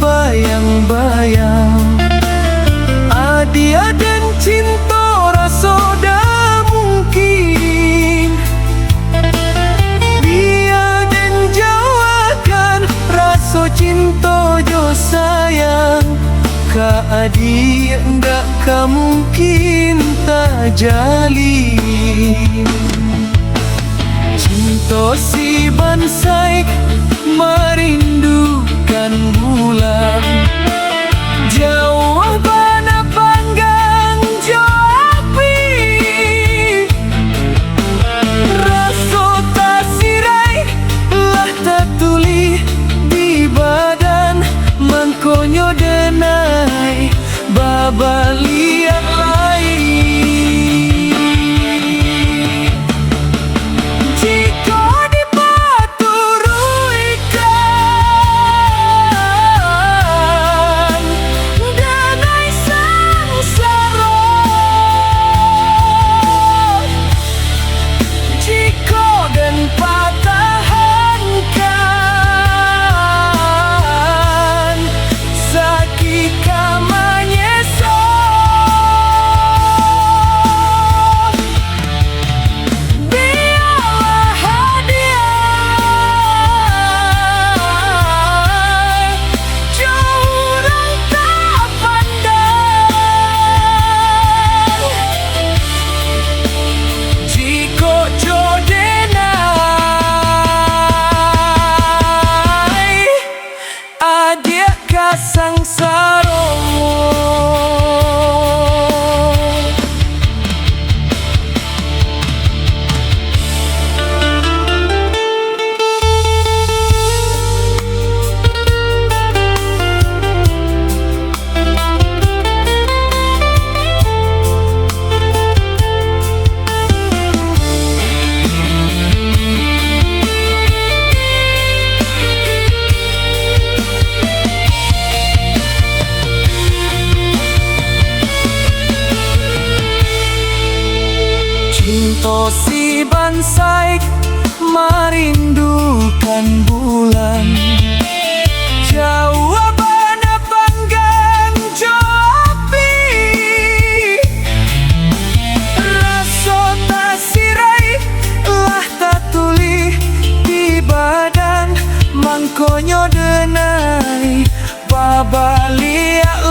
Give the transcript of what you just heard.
bayang-bayang adia dan cinta rasa dah mungkin dia dan jawakan rasa cinta jo sayang ka adik ndak ka mungkin tak jalin. Cinta si bansai merindukan bulan jawaban panggang jo api rasa tak sirai lah tak tuli di badan mangkonyo denai babaliak lain. Cinta si bansai merindukan bulan jawaban panggang jo api rasa tak sirai lah tak tuli di badan mangkonyo denai babaliak